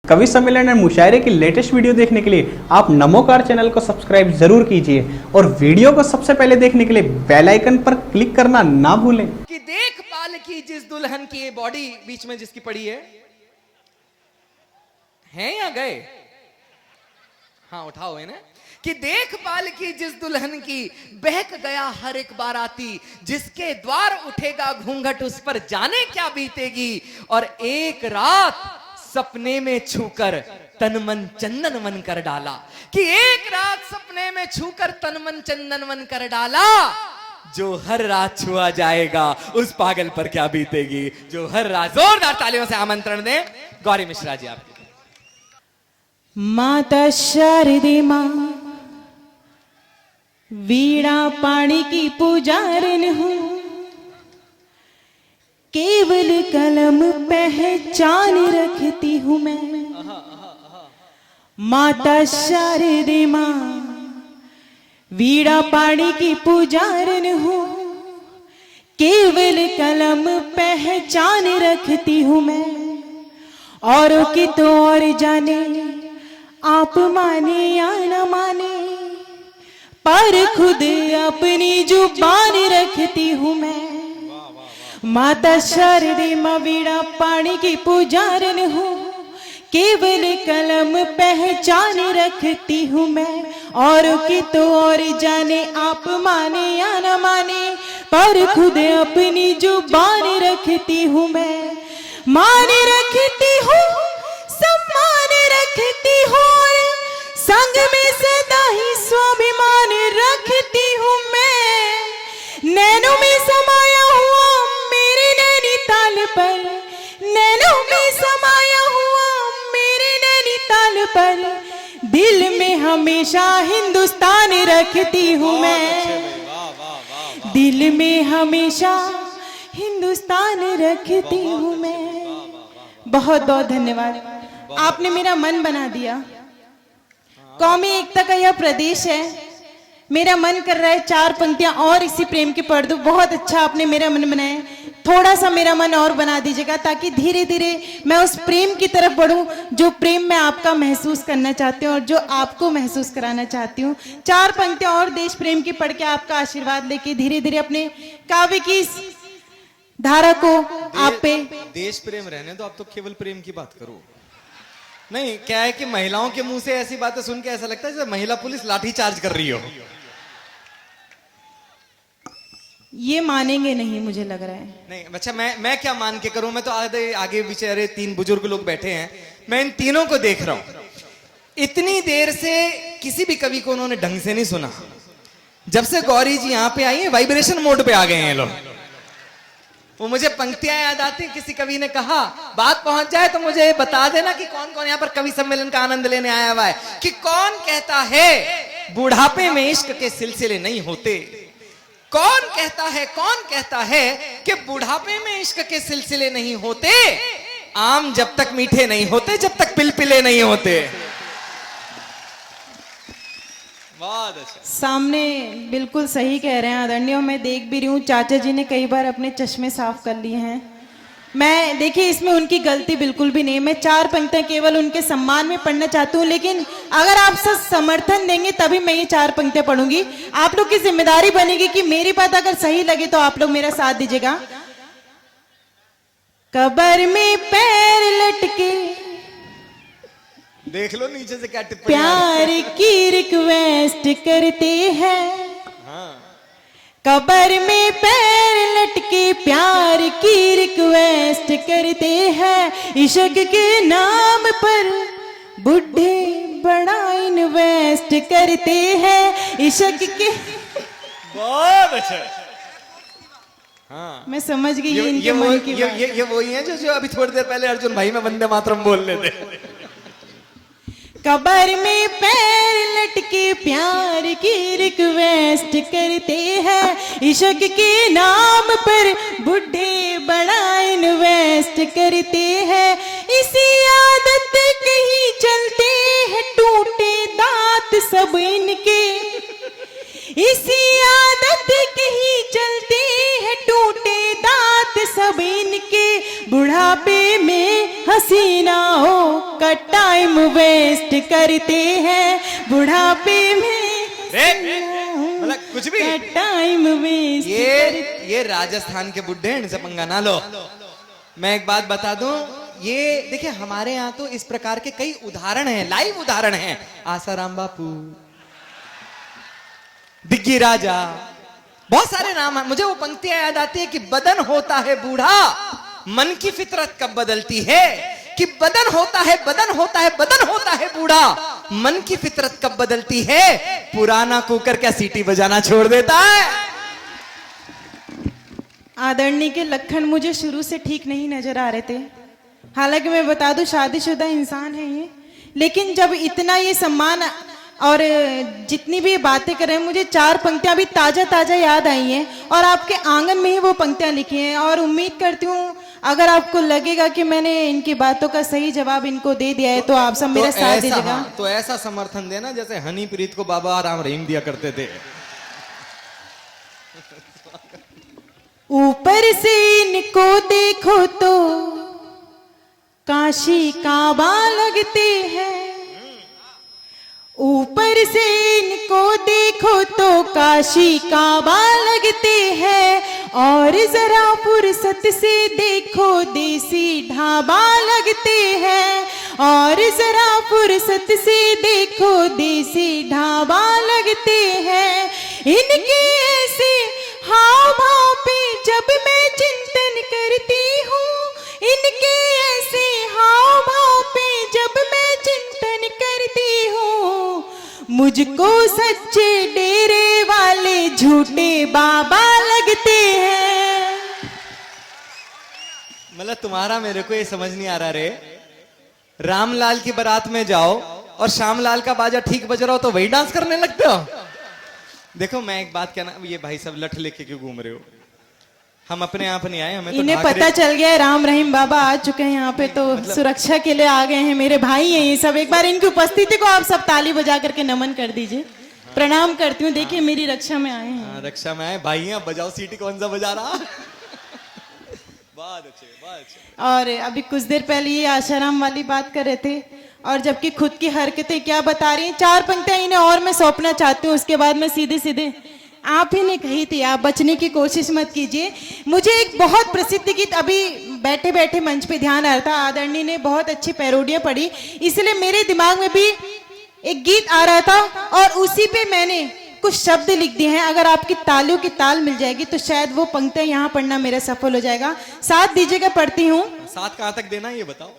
कवि सम्मेलन और मुशायरे की लेटेस्ट वीडियो देखने के लिए आप नमोकार चैनल को सब्सक्राइब जरूर कीजिए और वीडियो को सबसे पहले देखने के लिए बेल आइकन पर क्लिक करना ना भूलें। कि देखभाल की जिस दुल्हन की ये बॉडी बीच में जिसकी पड़ी है या गए? हाँ उठाओ है ना। कि देखभाल की जिस दुल्हन की बहक गया हर एक बाराती, जिसके द्वार उठेगा घूंघट उस पर जाने क्या बीतेगी, और एक रात सपने में छूकर तन मन चंदन वन कर डाला। कि एक रात सपने में छूकर तन मन चंदन वन कर डाला, जो हर रात छुआ जाएगा उस पागल पर क्या बीतेगी। जो हर रात, जोरदार तालियों से आमंत्रण दें गौरी मिश्रा जी आपके। माता शारदे मां वीणा पाणी की पुजारन हूँ, केवल कलम पहचान रखती हूँ मैं। माता शारदे मां वीणा पाणी की पुजारन हूँ, केवल कलम पहचान रखती हूँ मैं। औरों की तो और जाने, आप माने या न माने, पर खुद अपनी जुबान रखती हूँ मैं। माता शारदे मां वीणा पाणी की पुजारन हूँ, केवल कलम पहचान रखती हूँ मैं। औरों की तो और जाने, आप माने या न माने, पर खुद अपनी जुबान रखती हूँ मैं। मान रखती हूँ, सम्मान रखती हूँ, संग में सदा ही स्वाभिमान रखती हूँ मैं। नैनों में समाया हुआ मेरे नैनीताल पर, नैनों में समाया हुआ मेरे नैनीताल पर, दिल में हमेशा हिंदुस्तान रखती हूँ मैं। दिल में हमेशा हिंदुस्तान रखती हूँ मैं। बहुत बहुत धन्यवाद, आपने मेरा मन बना दिया। कौमी एकता का यह प्रदेश है, मेरा मन कर रहा है चार पंक्तियां और इसी प्रेम की पढ़ दूं। बहुत अच्छा आपने मेरा मन बनाया, थोड़ा सा मेरा मन और बना दीजिएगा, ताकि धीरे धीरे मैं उस प्रेम की तरफ बढ़ूं जो प्रेम मैं आपका महसूस करना चाहती हूँ और जो आपको महसूस कराना चाहती हूँ। चार पंक्तियां और देश प्रेम की पढ़ के आपका आशीर्वाद लेके धीरे धीरे अपने काव्य की धारा को आप पे। देश प्रेम रहने दो, आप तो केवल प्रेम की बात करो। नहीं, क्या है कि महिलाओं के मुंह से ऐसी बातें सुन के ऐसा लगता है जैसे महिला पुलिस लाठी चार्ज कर रही हो। ये मानेंगे नहीं, मुझे लग रहा है। नहीं अच्छा, मैं क्या मान के करूं? मैं तो आगे बेचारे तीन बुजुर्ग लोग बैठे हैं, मैं इन तीनों को देख रहा हूं। इतनी देर से किसी भी कवि को उन्होंने ढंग से नहीं सुना। जब से गौरी जी यहां पे आई है, वाइब्रेशन मोड पे आ गए हैं लोग। वो मुझे पंक्तियां याद आती, किसी कवि ने कहा बात पहुंच जाए तो मुझे बता देना कि कौन कौन यहाँ पर कवि सम्मेलन का आनंद लेने आया हुआ है। कि कौन कहता है बुढ़ापे में इश्क के सिलसिले नहीं होते? कौन कहता है कि बुढ़ापे में इश्क के सिलसिले नहीं होते? आम जब तक मीठे नहीं होते, जब तक पिलपिले नहीं होते। सामने बिल्कुल सही कह रहे हैं आदरणीय। मैं देख भी रही हूँ चाचा जी ने कई बार अपने चश्मे साफ कर लिए हैं। मैं देखिए इसमें उनकी गलती बिल्कुल भी नहीं। मैं चार पंक्तियां केवल उनके सम्मान में पढ़ना चाहती हूँ, लेकिन अगर आप सब समर्थन देंगे तभी मैं ये चार पंक्तियां पढ़ूंगी। आप लोग की जिम्मेदारी बनेगी कि मेरी बात अगर सही लगे तो आप लोग मेरा साथ दीजिएगा। कब्र में पैर लटके, देख लो नीचे से क्या टिप्पणी प्यार की रिक्वेस्ट करते हैं। कब्र में पैर लटके प्यार की रिक्वेस्ट करते हैं। इश्क के नाम पर बुढ़े बड़ा इन्वेस्ट करते हैं। इश्क के बहुत अच्छा। हाँ, मैं समझ गई ये इनके मन की बात। ये वही है जो अभी थोड़ी देर पहले अर्जुन भाई में वंदे मातरम बोल रहे थे। कब्र में पैर लटके प्यार की रिक्वेस्ट करते हैं। इश्क के नाम पर बुढ़े बड़ा इन्वेस्ट करते हैं। इसी आदत के ही चलते हैं टूटे दांत सब इनके। इसी आदत के ही चलते हैं टूटे दांत सब इनके। बुढ़ापे में हसीनाओं का टाइम वेस्ट करते हैं, बुढ़ापे में मतलब कुछ भी का टाइम वेस्ट। ये राजस्थान के बुड्ढे हैं, इनसे पंगा ना लो। मैं एक बात बता दूं, ये देखिए हमारे यहाँ तो इस प्रकार के कई उदाहरण हैं, लाइव उदाहरण हैं। आसाराम बापू, दिग्गी राजा, बहुत सारे नाम हैं। मुझे वो पंक्तियां याद आती है कि बदन होता है बूढ़ा, मन की फितरत कब बदलती है। कि बदन होता है, बदन होता है, बदन होता है बूढ़ा, मन की फितरत कब बदलती है। पुराना कुकर क्या सीटी बजाना छोड़ देता है। आदरणीय के लक्षण मुझे शुरू से ठीक नहीं नजर आ रहे थे। हालांकि मैं बता दूं शादीशुदा इंसान है ये, लेकिन जब इतना ये सम्मान और जितनी भी बातें कर रहे हैं, मुझे 4 पंक्तियां भी ताजा ताजा याद आई हैं और आपके आंगन में ही वो पंक्तियां लिखी हैं। और उम्मीद करती हूँ अगर आपको लगेगा कि मैंने इनकी बातों का सही जवाब इनको दे दिया है तो आप सब मेरा साथ दीजिएगा। तो ऐसा समर्थन देना जैसे हनीप्रीत को बाबा राम रहीम दिया करते थे। ऊपर से इनको देखो तो काशी काबा लगते हैं, ऊपर से इनको देखो तो काशी काबा लगते हैं, और जरा फुर्सत से देखो देसी ढाबा लगते हैं, और जरा फुर्सत से देखो देसी ढाबा लगते हैं। इनके ऐसे हाव भाव पे जब मैं चिंतन करती हूँ, इनके ऐसे हाव भाव पे जब मैं चिंतन करती हूँ, मुझको सच्चे डेरे वाले झूठे बाबा लगते हैं। मतलब तुम्हारा मेरे को ये समझ नहीं आ रहा रे, रामलाल की बारात में जाओ और श्यामलाल का बाजा ठीक बज रहा हो तो वही डांस करने लगते हो। देखो मैं एक बात कहना, ये भाई सब लठ लेके क्यों घूम रहे हो। हम अपने यहाँ पर नहीं आए, हमें तो इन्हें पता चल गया है राम रहीम बाबा आ चुके हैं यहाँ पे, तो सुरक्षा के लिए आ गए हैं। मेरे भाई हैं ये सब। एक बार इनकी उपस्थिति को आप सब ताली बजा करके नमन कर दीजिए। प्रणाम करती हूँ, देखिए मेरी रक्षा में आए हैं। रक्षा में आए भाई हैं, बजाओ सीटी। कौन सा बजा रहा। बहुत अच्छे, बहुत अच्छे। और अभी कुछ देर पहले ये आशाराम वाली बात कर रहे थे, और जबकि खुद की हरकतें क्या बता रही हैं। 4 पंक्तियां इन्हें और मैं सौंपना चाहती हूँ, उसके बाद मैं सीधे सीधे आप ही ने कही थी, आप बचने की कोशिश मत कीजिए। मुझे एक बहुत प्रसिद्ध गीत अभी बैठे बैठे मंच पे ध्यान आ रहा था, आदरणीय ने बहुत अच्छी पैरोडियां पढ़ी, इसलिए मेरे दिमाग में भी एक गीत आ रहा था और उसी पे मैंने कुछ शब्द लिख दिए हैं। अगर आपकी तालियों की ताल मिल जाएगी तो शायद वो पंक्तियां यहाँ पढ़ना मेरा सफल हो जाएगा। साथ दीजिएगा, पढ़ती हूँ। साथ कहाँ तक देना ये बताओ।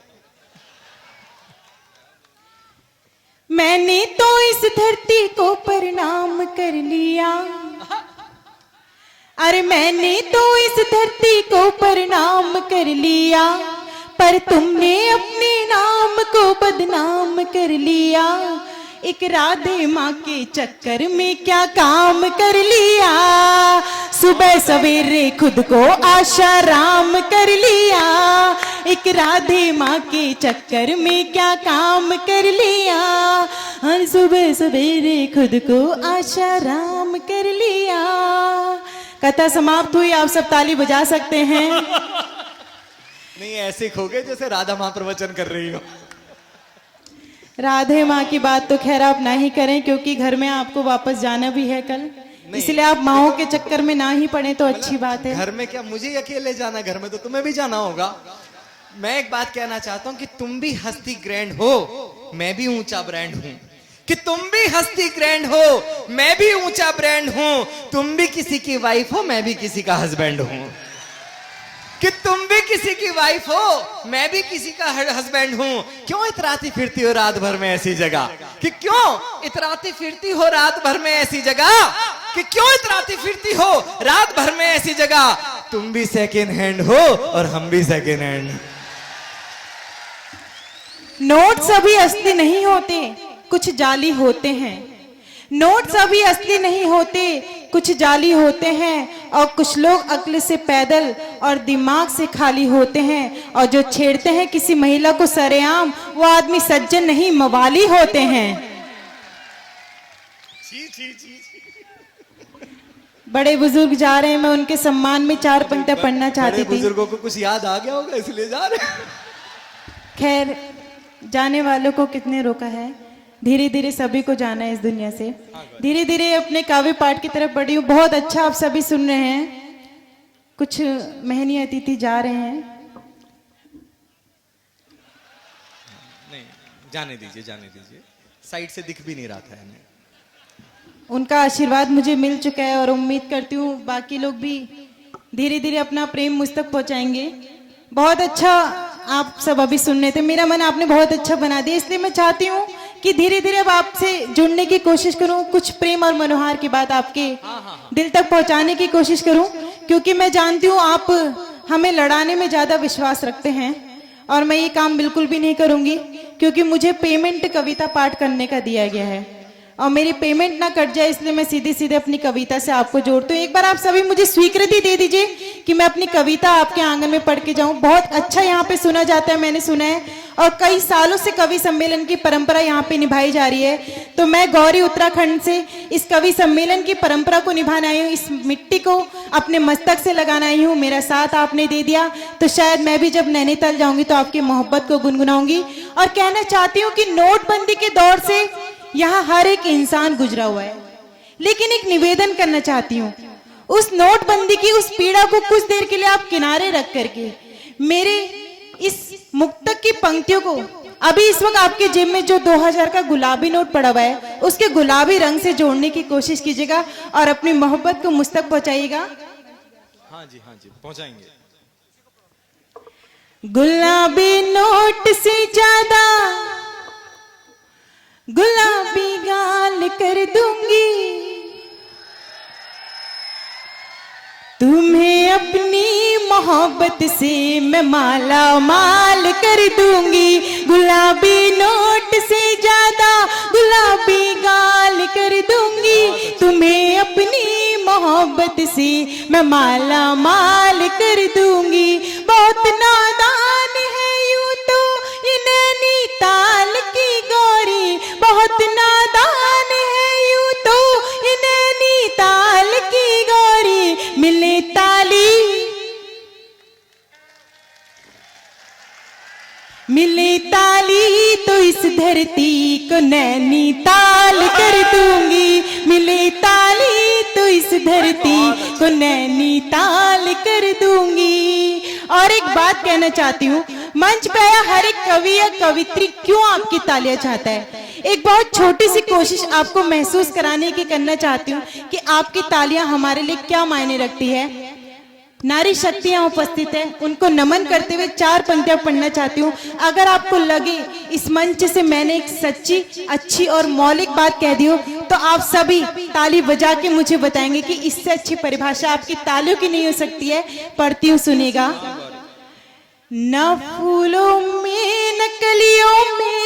मैंने तो इस धरती को प्रणाम कर लिया, अरे मैंने तो इस धरती को प्रणाम कर लिया, पर तुमने अपने नाम को बदनाम कर लिया। एक राधे माँ के चक्कर में क्या काम कर लिया, सुबह सवेरे खुद को आशा राम कर लिया। एक राधे माँ के चक्कर में क्या काम कर लिया, हर सुबह सवेरे खुद को आशा राम कर लिया। कथा समाप्त हुई, आप सब ताली बजा सकते हैं। नहीं ऐसे खो गए जैसे राधा माँ प्रवचन कर रही हो। राधे माँ की बात तो खैर आप ना ही करें, क्योंकि घर में आपको वापस जाना भी है कल, इसलिए आप माओ के चक्कर में ना ही पड़े तो अच्छी बात है। घर में क्या मुझे अकेले जाना, घर में तो तुम्हें भी जाना होगा। मैं एक बात कहना चाहता हूँ कि तुम भी हस्ती ग्रैंड हो, मैं भी ऊंचा ब्रांड हूँ। कि तुम भी हस्ती ग्रैंड हो, मैं भी ऊंचा ब्रांड हूँ। तुम भी किसी की वाइफ हो, मैं भी किसी का हस्बैंड हूँ। कि तुम भी किसी की वाइफ हो, मैं भी किसी का हस्बैंड हूं। क्यों इतराती फिरती हो रात भर में ऐसी जगह, कि क्यों इतराती फिरती हो रात भर में ऐसी जगह, कि क्यों इतराती फिरती हो रात भर में ऐसी जगह। तुम भी सेकेंड हैंड हो और हम भी सेकेंड हैंड। नोट्स अभी असली नहीं होते, कुछ जाली होते हैं। नोट्स अभी असली नहीं होते, कुछ जाली होते हैं। और कुछ लोग अक्ल से पैदल और दिमाग से खाली होते हैं, और जो छेड़ते हैं किसी महिला को सरेआम, वो आदमी सज्जन नहीं मवाली होते हैं। बड़े बुजुर्ग जा रहे हैं, मैं उनके सम्मान में 4 पंक्तियां पढ़ना चाहती थी। बुजुर्गों को कुछ याद आ गया होगा इसलिए जा रहे हैं। खैर, जाने वालों को कितने रोका है, धीरे धीरे सभी को जाना है इस दुनिया से। धीरे धीरे अपने काव्य पाठ की तरफ बढ़ी हूँ। बहुत अच्छा आप सभी सुन रहे हैं। कुछ महनीय अतिथि जा रहे हैं। नहीं, जाने दीजिए, जाने दीजिए। साइड से दिख भी नहीं रहा था हमें। उनका आशीर्वाद मुझे मिल चुका है और उम्मीद करती हूँ बाकी लोग भी धीरे धीरे अपना प्रेम मुझ तक पहुंचाएंगे। बहुत अच्छा आप सब अभी सुन रहे थे। मेरा मन आपने बहुत अच्छा बना दिया, इसलिए मैं चाहती हूँ कि धीरे धीरे अब आपसे जुड़ने की कोशिश करूँ, कुछ प्रेम और मनोहार की बात आपके दिल तक पहुंचाने की कोशिश करूँ, क्योंकि मैं जानती हूँ आप हमें लड़ाने में ज्यादा विश्वास रखते हैं और मैं ये काम बिल्कुल भी नहीं करूंगी, क्योंकि मुझे पेमेंट कविता पाठ करने का दिया गया है और मेरी पेमेंट ना कट जाए, इसलिए मैं सीधे सीधे अपनी कविता से आपको जोड़ती हूँ। एक बार आप सभी मुझे स्वीकृति दे दीजिए कि मैं अपनी कविता आपके आंगन में पढ़ के जाऊं। बहुत अच्छा यहाँ पे सुना जाता है, मैंने सुना है, और कई सालों से कवि सम्मेलन की परंपरा यहाँ पे निभाई जा रही है। तो मैं गौरी उत्तराखंड से इस कवि सम्मेलन की परंपरा को निभाने आई हूँ, इस मिट्टी को अपने मस्तक से लगाना आई हूँ। मेरा साथ आपने दे दिया तो शायद मैं भी जब नैनीताल जाऊंगी तो आपकी मोहब्बत को गुनगुनाऊंगी। और कहना चाहती हूँ कि नोटबंदी के दौर से यहाँ हर एक इंसान गुजरा हुआ है, लेकिन एक निवेदन करना चाहती हूँ, उस नोटबंदी की उस पीड़ा को कुछ देर के लिए आप किनारे रख करके मेरे इस मुक्तक की पंक्तियों को अभी इस वक्त आपके जेब में जो 2000 का गुलाबी नोट पड़ा हुआ है उसके गुलाबी रंग से जोड़ने की कोशिश कीजिएगा और अपनी मोहब्बत को मुझ तक पहुंचाइएगा। हाँ जी, पहुंचाएंगे। गुलाबी नोट से ज्यादा गुलाबी गाल कर दूंगी, तुम्हें अपनी मोहब्बत से मैं माला माल कर दूंगी। गुलाबी नोट से ज्यादा गुलाबी गाल कर दूंगी, तुम्हें अपनी मोहब्बत से मैं माला माल कर दूंगी। बहुत नादान है यूं तो ये नैनीताल की गौरी, बहुत नादान है यूं तो ये नैनीताल की गौरी। मिले ताली मिले ताली तो इस धरती को नैनीताल कर दूंगी। मिले ताली तो इस धरती को नैनीताल कर दूंगी। और एक बात कहना चाहती हूँ, मंच पे आया हर एक कवि या कवित्री क्यों आपकी तालियां चाहता है। एक बहुत छोटी सी कोशिश आपको महसूस कराने की करना चाहती हूँ कि आपकी तालियां हमारे लिए क्या मायने रखती है। नारी शक्तियां उपस्थित है, उनको नमन करते हुए 4 पंक्तियां पढ़ना चाहती हूँ। अगर आपको लगे इस मंच से मैंने एक सच्ची, अच्छी और मौलिक बात कह दी हो तो आप सभी ताली बजा के मुझे बताएंगे कि इससे अच्छी परिभाषा आपकी तालियों की नहीं हो सकती है। पढ़ती हूँ, सुनिएगा। न फूलों में न कलियों में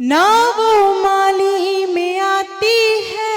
न वो माली में आती है,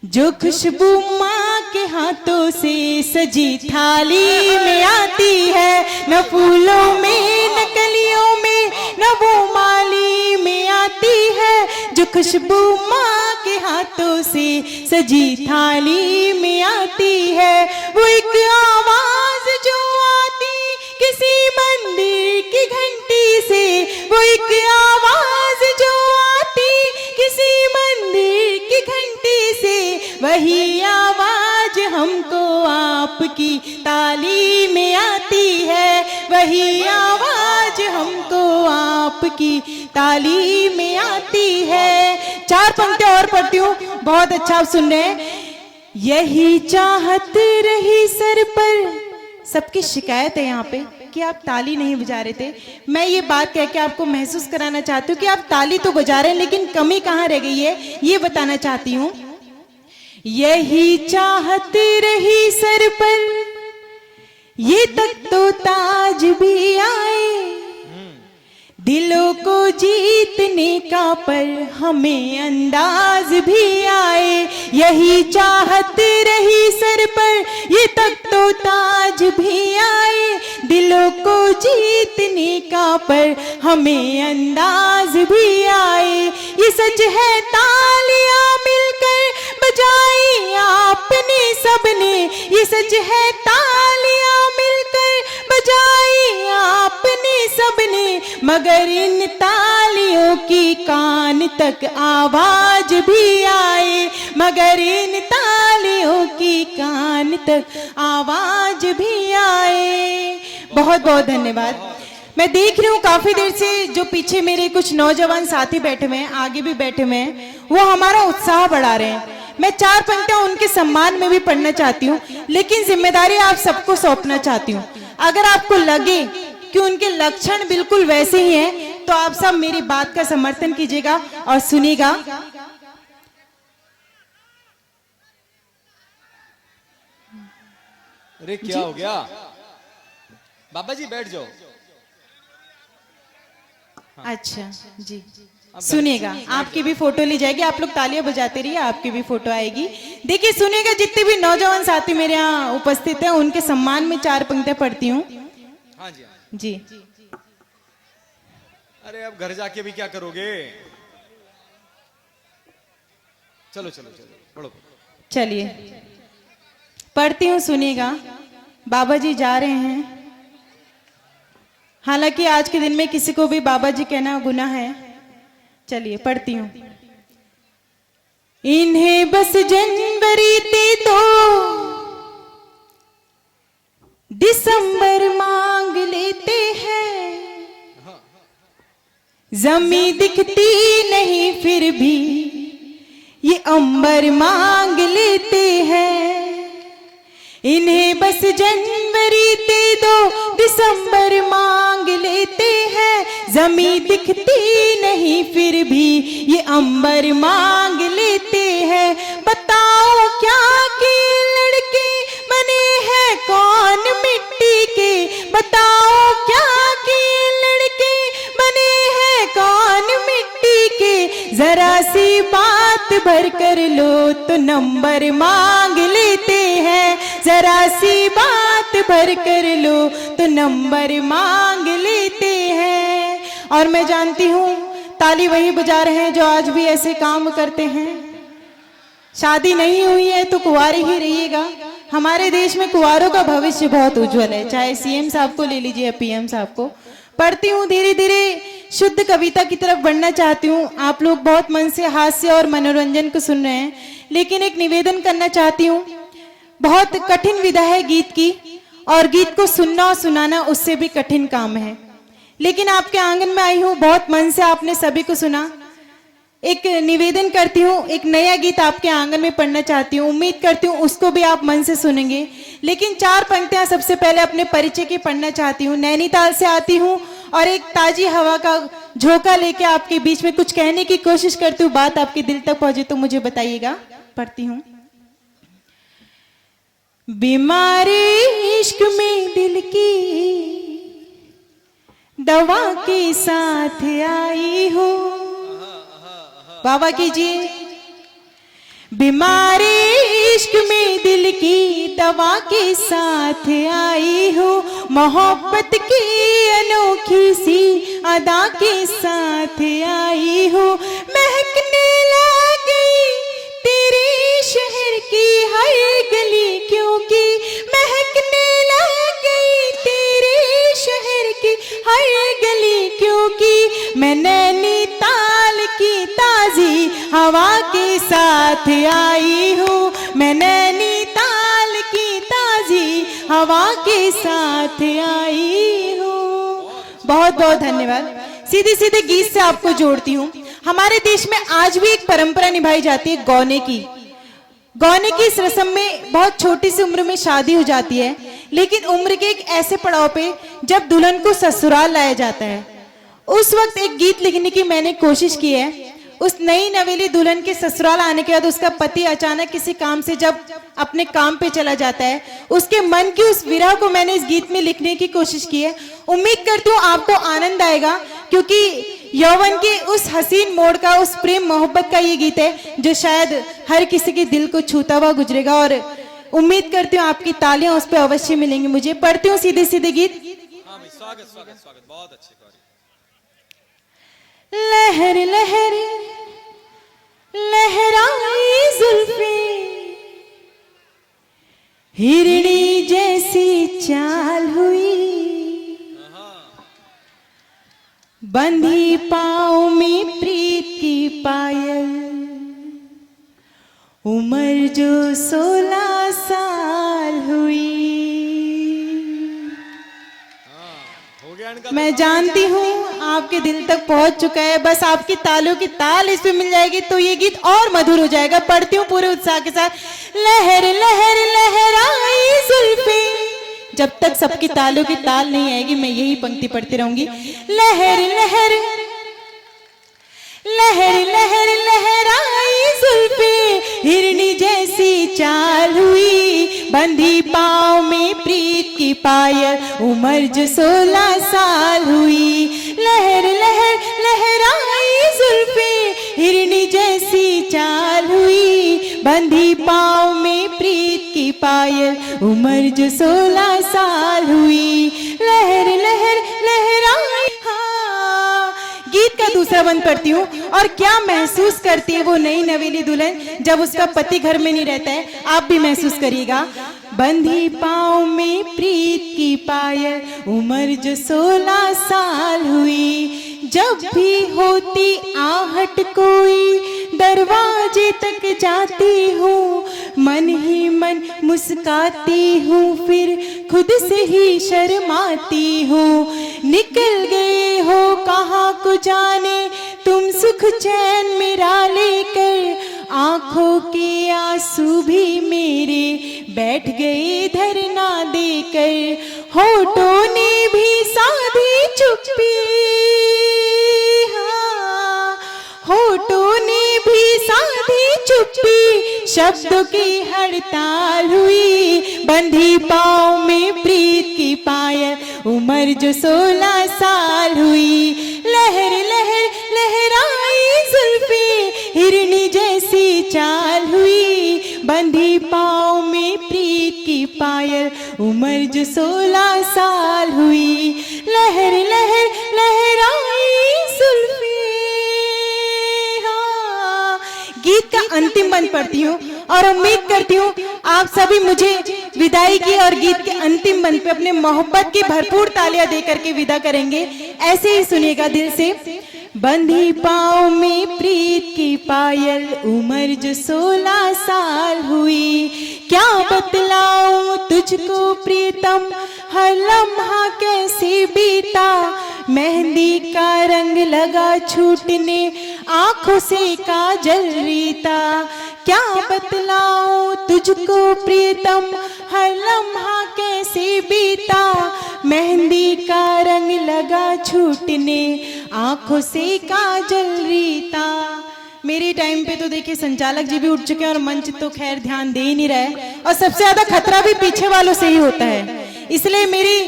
जो खुशबू माँ के हाथों से सजी थाली में आती है। न फूलों में न कलियों में न वो माली में आती है, जो खुशबू माँ के हाथों से सजी थाली में आती है। वो एक आवाज जो आती किसी मंदिर की घंटी से, वो एक आवाज जो आती किसी मंदिर की घंटी से, वही आवाज हमको आपकी ताली में आती है। वही आवाज हमको आपकी ताली में आती है। 4 पंक्तियां और पढ़ती हूँ, बहुत अच्छा आप सुन रहे हैं। यही चाहत रही सर पर, सबकी शिकायत है यहाँ पे कि आप ताली नहीं बजा रहे थे। मैं ये बात कह के आपको महसूस कराना चाहती हूँ कि आप ताली तो बजा रहे हैं, लेकिन कमी कहाँ रह गई है ये बताना चाहती हूँ। यही चाहत रही सर पर, ये तक तो ताज भी आए, दिलों को जीतने का पर हमें अंदाज भी आए। यही चाहत रही सर पर, ये तक तो ताज भी आए, दिलों को जीतने का पर हमें अंदाज भी आए। ये सच है तालियां मिलकर बजाई आपने सबने, ये सच है तालियां मिलकर बजाई आपने सबने, मगर इन तालियों की कान तक आवाज भी आए, मगर इन तालियों की कान तक आवाज भी आए। बहुत बहुत धन्यवाद। मैं देख रही हूँ काफी देर से जो पीछे मेरे कुछ नौजवान साथी बैठे हुए हैं, आगे भी बैठे हुए हैं, वो हमारा उत्साह बढ़ा रहे हैं। मैं 4 पंक्तियां उनके सम्मान में भी पढ़ना चाहती हूँ, लेकिन जिम्मेदारी आप सबको सौंपना चाहती हूँ। अगर आपको लगे कि उनके लक्षण बिल्कुल वैसे ही हैं, तो आप सब मेरी बात का समर्थन कीजिएगा और सुनिएगा। अरे क्या हो गया? बाबा जी बैठ जाओ। अच्छा जी, सुनिएगा, आपकी भी फोटो ली जाएगी। आप लोग तालियां बजाते रहिए, आपकी भी फोटो आएगी। देखिए सुनिएगा, जितने भी नौजवान साथी मेरे यहाँ उपस्थित हैं, उनके सम्मान में 4 पंक्तियां पढ़ती हूँ। हाँ जी, जी। अरे अब घर जाके भी क्या करोगे? चलो चलो चलो पढ़ो। चलिए पढ़ती हूँ, सुनिएगा। बाबा जी जा रहे हैं, हालांकि आज के दिन में किसी को भी बाबा जी कहना गुनाह है। चलिए पढ़ती हूँ। इन्हें बस जनवरी ते तो दिसंबर मांग लेते हैं, जमी दिखती नहीं फिर भी ये अंबर मांग लेते हैं। इन्हें बस जनवरी ते दो दिसंबर मांग लेते हैं, जमी दिखती नहीं फिर भी ये अंबर मांग लेते हैं। बताओ क्या कि लड़के बने हैं कौन मिट्टी के, बताओ क्या कि लड़के बने हैं कौन मिट्टी के, जरा सी बात भर कर लो तो नंबर मांग लेते हैं, जरा सी बात भर कर लो तो नंबर मांग लेते हैं। और मैं जानती हूँ ताली वही बजा रहे हैं जो आज भी ऐसे काम करते हैं। शादी नहीं हुई है तो कुंवारी ही रहिएगा। हमारे देश में कुंवारों का भविष्य बहुत उज्जवल है, चाहे सीएम साहब को ले लीजिए या पीएम साहब को। पढ़ती हूँ, धीरे धीरे शुद्ध कविता की तरफ बढ़ना चाहती हूँ। आप लोग बहुत मन से हास्य और मनोरंजन को सुन रहे हैं, लेकिन एक निवेदन करना चाहती हूँ। बहुत कठिन विधा है गीत की, और गीत को सुनना और सुनाना उससे भी कठिन काम है। लेकिन आपके आंगन में आई हूँ, बहुत मन से आपने सभी को सुना। एक निवेदन करती हूँ, एक नया गीत आपके आंगन में पढ़ना चाहती हूँ। उम्मीद करती हूँ उसको भी आप मन से सुनेंगे। लेकिन 4 पंक्तियां सबसे पहले अपने परिचय की पढ़ना चाहती हूँ। नैनीताल से आती हूँ और एक ताजी हवा का झोंका लेके आपके बीच में कुछ कहने की कोशिश करती हूँ। बात आपके दिल तक पहुंचे तो मुझे बताइएगा। पढ़ती हूँ। बीमारी इश्क में दिल की दवा के साथ आई हो। बाबा कीजिए। बीमारी इश्क में दिल की दवा के साथ आई हो, मोहब्बत की अनोखी सी अदा के साथ आई हो। महकने लगी तेरे शहर की हर गली, क्योंकि महकने लगी तेरे शहर की हर गली, क्योंकि मैं नैनीताल की ताजी हवा के साथ आई हूँ। मैं नैनीताल की ताजी हवा के साथ आई हूँ। बहुत बहुत धन्यवाद। सीधे सीधे गीत से आपको जोड़ती हूँ। हमारे देश में आज भी एक परंपरा निभाई जाती है गौने की। गौने की इस रस्म में बहुत छोटी सी उम्र में शादी हो जाती है, लेकिन उम्र के एक ऐसे पड़ाव पे जब दुल्हन को ससुराल लाया जाता है, उस वक्त एक गीत लिखने की मैंने कोशिश की है। उस नई नवेली दुल्हन के ससुराल आने के बाद उसका पति अचानक किसी काम से जब अपने काम पे चला जाता है, उसके मन की उस विरह को मैंने इस गीत में लिखने की कोशिश की है। उम्मीद करती हूँ आपको आनंद आएगा, क्योंकि यौवन के उस हसीन मोड़ का, उस प्रेम मोहब्बत का ये गीत है जो शायद हर किसी के दिल को छूता हुआ गुजरेगा। और उम्मीद करती हूँ आपकी तालियां उस पर अवश्य मिलेंगी मुझे। पढ़ती हूँ सीधे सीधे गीत। स्वागत स्वागत स्वागत, बहुत अच्छे। लहर लहर लहराई जुल्फें, हिरणी जैसी चाल हुई, बंधी पाँव में प्रीत की पायल, उम्र जो 16 साल हुई। मैं जानती हूँ आपके दिल तक पहुंच चुका है, बस आपकी तालों की ताल इस पे मिल जाएगी तो ये गीत और मधुर हो जाएगा। पढ़ती हूँ पूरे उत्साह के साथ। लहर लहर लहराई जुल्फे, जब तक सबकी तालों की ताल नहीं आएगी मैं यही पंक्ति पढ़ती रहूंगी। लहर लहर लहर लहर लहराई जुल्फे, हिरनी जैसी चाल हुई। बंधी पाँव में प्रीत की पायल, उम्र जो 16 साल हुई। लहर लहर लहराई जुल्फे, हिरनी जैसी चाल हुई। बंधी पाँव में प्रीत की पायल, उम्र जो 16 साल हुई। लहर लहर लहराई। गीत का दूसरा बंद पढ़ती हूँ। और क्या महसूस करती है वो नई नवेली दुल्हन जब उसका पति घर में नहीं रहता है, आप भी महसूस करिएगा। बंधी पाँव में प्रीत की पायल, उम्र जो 16 साल हुई। जब भी होती आहट कोई, दरवाजे तक जाती हूँ, मन ही मन मुस्काती हूँ, फिर खुद से ही शर्माती हूँ। निकल गए हो कहाँ को जाने तुम सुख चैन मेरा लेकर, आंखों के आंसू भी मेरे बैठ गए धरना देकर। होठों ने भी साधी चुप्पी, होठों ने भी साधी चुप्पी, शब्दों की हड़ताल हुई। बंधी पाँव में प्रीत की पायल, उम्र जो 16 साल हुई। लहर लहर लहराई जुल्फे, हिरनी जैसी चाल हुई। बंधी पाँव में प्रीत की पायल, उम्र जो 16 साल हुई। लहर लहर लहराई जुल्फे। गीत का अंतिम बंद पढ़ती हूँ और उम्मीद करती हूँ आप सभी मुझे विदाई की और गीत के अंतिम बंद पे अपने मोहब्बत की भरपूर तालियां दे करके विदा करेंगे। ऐसे ही सुनिएगा दिल से। बंधी पाँव में प्रीत की पायल, उम्र जो 16 साल हुई। क्या बतलाऊं तुझको प्रीतम, हर लम्हा कैसे बीता। मेहंदी का रंग लगा छूटने, आंखों से काजल रीता। क्या बतलाऊं तुझको प्रीतम, हर लम्हा कैसे बीता। मेहंदी का रंग लगा छूटने, आंखों से काजल रीता। मेरे टाइम पे तो देखिए संचालक जी भी उठ चुके हैं और मंच तो खैर ध्यान दे ही नहीं रहे, और सबसे ज्यादा खतरा भी पीछे वालों से ही होता है। इसलिए मेरी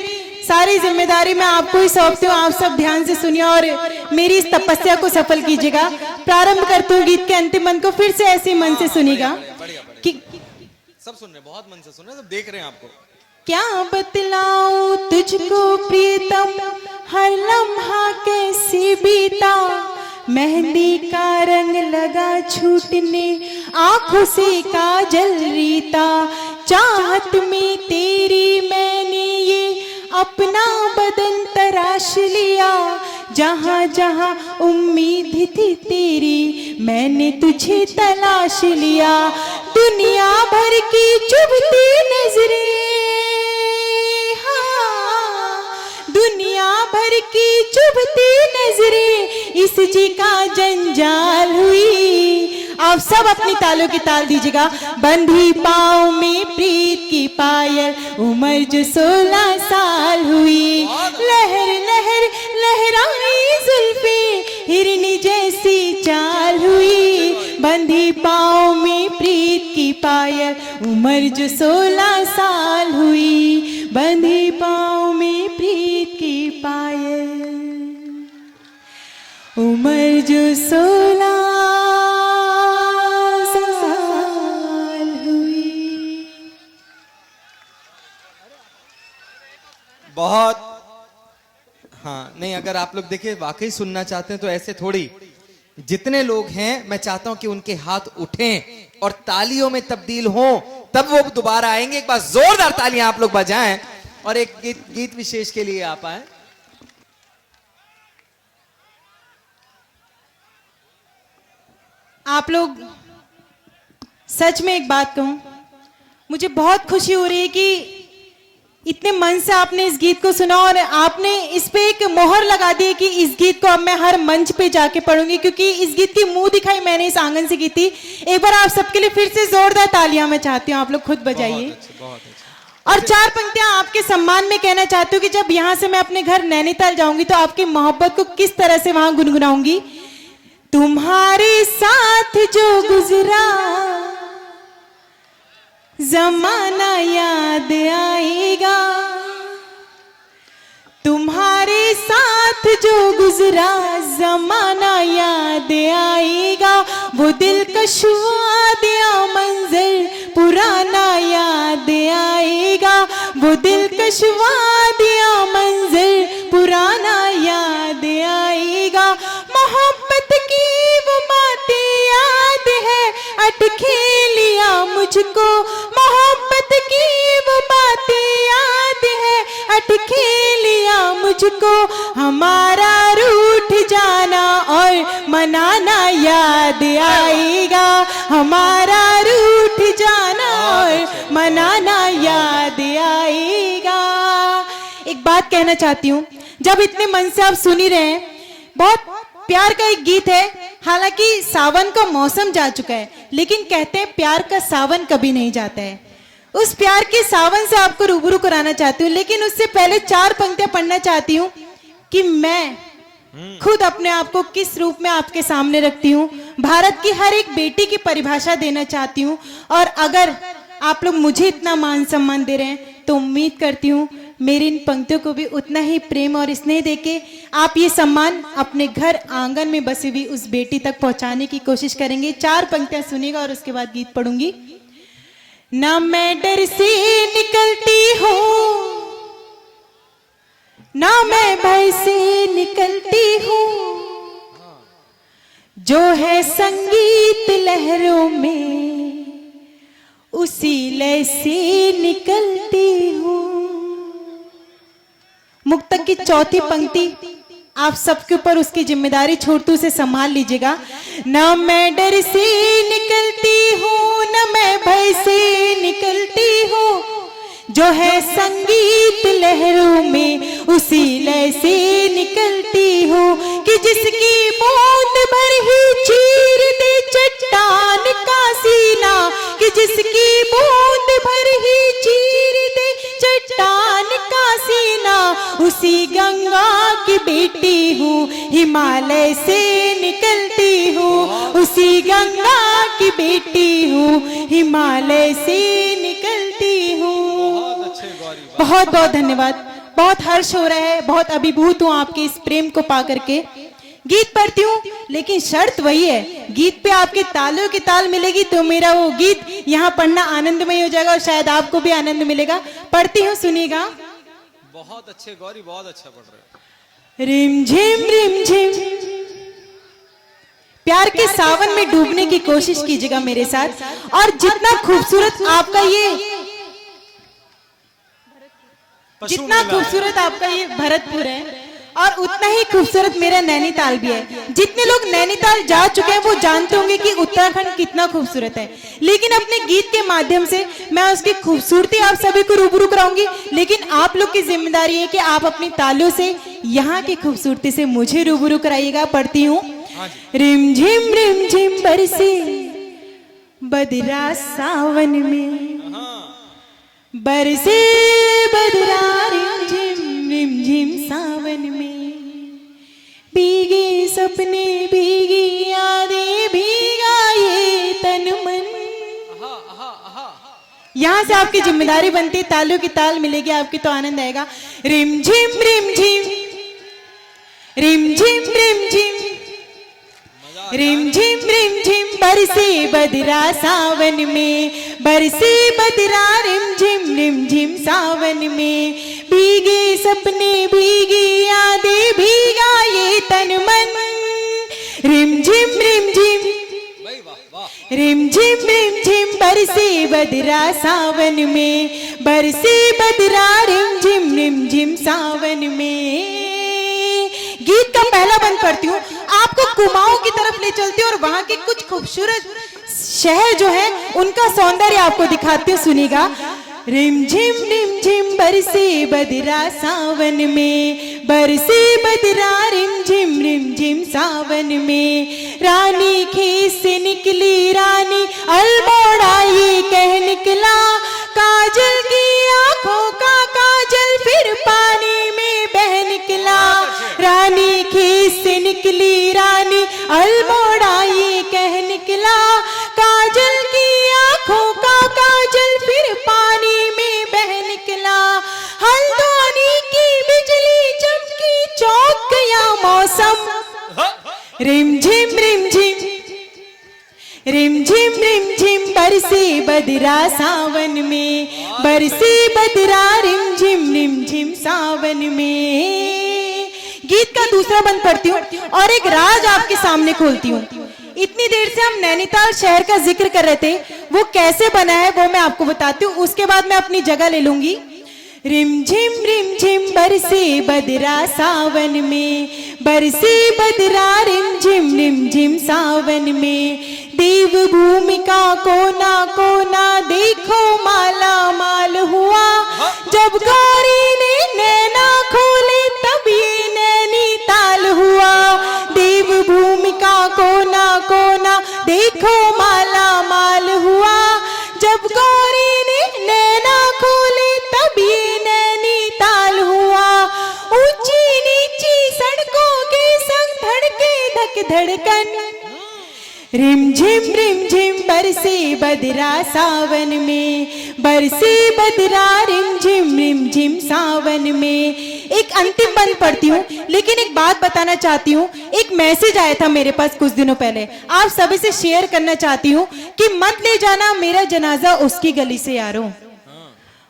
सारी जिम्मेदारी मैं आपको ही सौंपती हूँ। आप सब ध्यान से सुनिए और मेरी इस तपस्या को सफल कीजिएगा। प्रारंभ करती हूँ गीत के अंतिम मन को, फिर से ऐसे मन से सुनिएगा कि सब सुन रहे, बहुत मन से सुन रहे, सब देख रहे हैं आपको। क्या बतलाऊं तुझको प्रीतम, हर लम्हा कैसे बीता। मेहंदी का रंग लगा छूटने, आंखों से काजल रीता। चाहत में तेरी मैंने ये अपना बदन तराश लिया। जहां जहां उम्मीद थी तेरी, मैंने तुझे तलाश लिया। दुनिया भर की चुभती नजरें, दुनिया भर की चुभती नजरें, इस जी का जंजाल हुई। आप सब अपनी तालों की ताल दीजिएगा। बंधी पाँव में प्रीत की पायल, उम्र जो 16 साल हुई। लहर लहर लहराई जुल्फे, हिरनी जैसी चाल हुई। बंधी पाँव में प्रीत की पायल, उम्र जो 16 साल हुई। बंधी पाँव में प्रीत की पायल, उम्र जो 16 साल हुई। बहुत हाँ, नहीं अगर आप लोग देखिए वाकई सुनना चाहते हैं तो ऐसे थोड़ी, जितने लोग हैं मैं चाहता हूं कि उनके हाथ उठें और तालियों में तब्दील हों, तब वो दोबारा आएंगे। एक बार जोरदार तालियां आप लोग बजाएं और एक गीत विशेष के लिए आप आए। आप लोग, सच में एक बात कहूं, मुझे बहुत खुशी हो रही है कि इतने मन से आपने इस गीत को सुना और आपने इस पे एक मोहर लगा दी कि इस गीत को अब मैं हर मंच पे जाके पढ़ूंगी, क्योंकि इस गीत की मुंह दिखाई मैंने इस आंगन से की थी। एक बार आप सबके लिए फिर से जोरदार तालियां मैं चाहती हूँ, आप लोग खुद बजाइए। और 4 पंक्तियां आपके सम्मान में कहना चाहती हूँ कि जब यहाँ से मैं अपने घर नैनीताल जाऊंगी तो आपकी मोहब्बत को किस तरह से वहां गुनगुनाऊंगी। तुम्हारे साथ जो गुजरा जमाना याद आएगा, तुम्हारे साथ जो गुजरा जमाना याद आएगा, वो दिलकश वादिया मंजर पुराना याद आएगा, वो दिलकश वादिया मंजर पुराना याद आएगा। मोहब्बत की वो बातें याद है, अटके लिया मुझको, मोहब्बत की वो बातें याद है, अटके लिया मुझको। हमारा रूठ जाना और मनाना याद आएगा, हमारा रूठ जाना और मनाना याद आएगा। एक बात कहना चाहती हूँ, जब इतने मन से आप सुन ही रहे हैं, बहुत प्यार का एक गीत है। हालांकि सावन का मौसम जा चुका है, लेकिन कहते हैं प्यार का सावन कभी नहीं जाता है। उस प्यार के सावन से आपको रूबरू कराना चाहती हूँ, लेकिन उससे पहले 4 पंक्तियां पढ़ना चाहती हूँ कि मैं खुद अपने आप को किस रूप में आपके सामने रखती हूँ। भारत की हर एक बेटी की परिभाषा देना चाहती हूँ, और अगर आप लोग मुझे इतना मान सम्मान दे रहे हैं तो उम्मीद करती हूँ मेरी इन पंक्तियों को भी उतना ही प्रेम और स्नेह देके आप ये सम्मान अपने घर आंगन में बसी हुई उस बेटी तक पहुंचाने की कोशिश करेंगे। 4 पंक्तियां सुनिएगा और उसके बाद गीत पढ़ूंगी। ना मैं डर से निकलती हूँ, ना मैं भय से निकलती हूँ, जो है संगीत लहरों में उसी लय से निकलती हूँ। मुक्तक की 4थी पंक्ति आप सबके ऊपर उसकी जिम्मेदारी छोड़तू से संभाल लीजिएगा। न मैं डर से निकलती हूँ, न मैं भय से निकलती हूँ, जो है संगीत लहरों में उसी लय से निकलती हूँ, कि जिसकी बूंद भर ही चीर दे चट्टान का सीना, कि जिसकी बूंद भर ही चीर दे चट्टान का सीना, उसी गंगा की बेटी हूँ, हिमालय से निकलती हूँ, उसी गंगा की बेटी हूँ, हिमालय से निकलती हूँ। बहुत बहुत धन्यवाद, बहुत हर्ष हो रहा है, बहुत अभिभूत हूँ आपके इस प्रेम को पा करके। गीत पढ़ती हूँ, लेकिन शर्त वही है, गीत पे आपके तालियों की ताल मिलेगी तो मेरा वो गीत यहाँ पढ़ना आनंदमय हो जाएगा और शायद आपको भी आनंद मिलेगा। पढ़ती हूँ, सुनिएगा। बहुत अच्छे गौरी, बहुत अच्छा पढ़ रहे हो। रिम झिम प्यार के सावन में डूबने की कोशिश कीजिएगा मेरे साथ। और जितना खूबसूरत आपका ये भरतपुर है और उतना ही खूबसूरत मेरा नैनीताल भी है। जितने लोग नैनीताल जा चुके हैं वो जानते होंगे कि उत्तराखंड कितना खूबसूरत है, लेकिन अपने गीत के माध्यम से मैं उसकी खूबसूरती आप सभी को रूबरू कराऊंगी। लेकिन आप लोग की जिम्मेदारी है कि आप अपनी तालियों से यहाँ की खूबसूरती से मुझे रूबरू कराइएगा। पढ़ती हूँ। रिम झिम बरसे बदरा सावन में, बरसे बदरा रिम झिम सावन में, भीगे सपने भीगी यादें भीगा ये तन मन। यहाँ से आपकी जिम्मेदारी बनती है, तालियों की ताल मिलेगी आपकी तो आनंद आएगा। रिम झिम रिम झिम रिम झिम रिम झिम रिम झिम बरसे बदरा सावन में, बरसे बदरा रिम झिम सावन में, भीगे सपने भीगी यादें भीगा ये तन मन। रिम झिम रिम झिम बरसे बदरा सावन में, बरसे बदरा रिम झिम सावन में। गीत का पहला बंद करती हूँ। आपको कुमाऊं की तरफ ले चलती हूँ और वहां के कुछ खूबसूरत शहर जो है उनका सौंदर्य आपको दिखाती हूँ, सुनिएगा। रिम झिम बरसे बदरा सावन में, बरसे बदरा रिम झिम सावन में। रानी खेत से निकली रानी अल्मोड़ा ये कह निकला, काजल की आंखों का काजल फिर पानी में बह निकला। रानी खेत से निकली रानी अल्मोड़ा ये कह निकला, काजल की आंखों का काजल फिर पानी में बह निकला। हल्द्वानी की बिजली चमकी चौंक गया मौसम। रिम झिम बरसे बदरा सावन में, बरसे बदरा रिम झिम सावन में। गीत का दूसरा बंद पढ़ती हूँ और एक राज आपके सामने खोलती हूँ। इतनी देर से हम नैनीताल शहर का जिक्र कर रहे थे, वो कैसे बना है वो मैं आपको बताती हूँ, उसके बाद मैं अपनी जगह ले लूंगी। रिम झिम बरसे बदरा सावन में, बरसे बदरा रिम झिम सावन में। देव भूमि का कोना कोना देखो माला माल हुआ, जब गौरी ने नैना खोले तब ये नैनीताल हुआ। देव भूमि का कोना कोना देखो माला माल हुआ, जब गौरी ने नैना खोले तब ये नैनीताल हुआ। ऊंची नीची सड़कों के संग धड़के धक धड़कन। रिम झिम बरसे बदरा सावन में, बरसे बदरा रिम झिम सावन में। एक अंतिम बंद पढ़ती हूँ, लेकिन एक बात बताना चाहती हूँ। एक मैसेज आया था मेरे पास कुछ दिनों पहले, आप सभी से शेयर करना चाहती हूँ कि मत ले जाना मेरा जनाजा उसकी गली से यारों,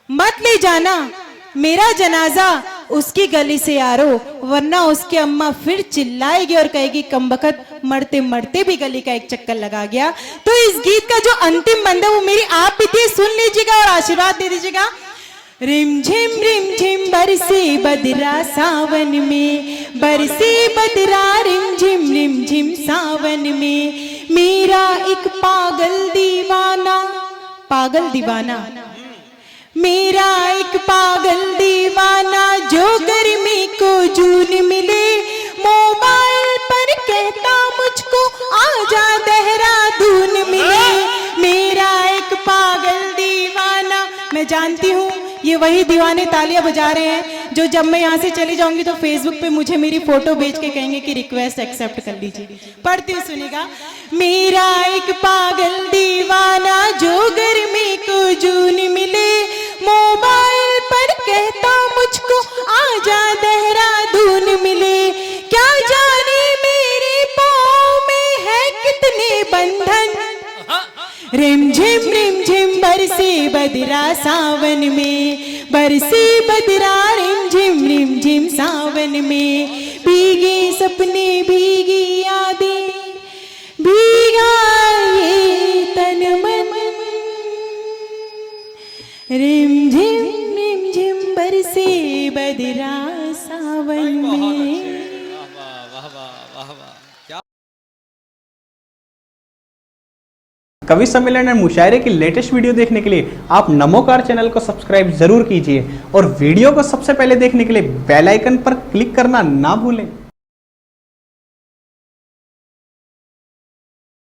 मत ले जाना मेरा जनाजा उसकी गली से यारो, वरना उसकी अम्मा फिर चिल्लाएगी और कहेगी कमबख्त मरते मरते भी गली का एक चक्कर लगा गया। तो इस गीत का जो अंतिम बंद है वो मेरी आप भी सुन लीजिएगा और आशीर्वाद दे दीजिएगा। रिम झिम बरसे बदरा सावन में, बरसे बदरा रिम झिम सावन में। मेरा एक पागल दीवाना मेरा एक पागल दीवाना, जो गर्मी को जून मिले मोबाइल पर कहता मुझको आजा देहरादून मिले। मेरा एक पागल दीवाना। मैं जानती हूँ ये वही दीवाने तालियां बजा रहे हैं जो जब मैं यहाँ से चली जाऊंगी तो फेसबुक पे मुझे मेरी फोटो भेज के कहेंगे कि रिक्वेस्ट एक्सेप्ट कर लीजिए। पढ़ती हूँ, सुनिएगा। मेरा एक पागल दीवाना, जो गर्मी को जून मिले मोबाइल पर कहता मुझको आजा देहरादून मिले। क्या जाने मेरे पाँव में है कितने बंधन। रिम झिम बरसे बदरा सावन में, बरसे बदरा रिम झिम सावन में। भीगे सपने भीगी यादें, भीगा ये तन मन। रिम झिम बरसे बदरा सावन में। कवि सम्मेलन और मुशायरे की लेटेस्ट वीडियो देखने के लिए आप नमोकार चैनल को सब्सक्राइब जरूर कीजिए और वीडियो को सबसे पहले देखने के लिए बेल आइकन पर क्लिक करना ना भूलें।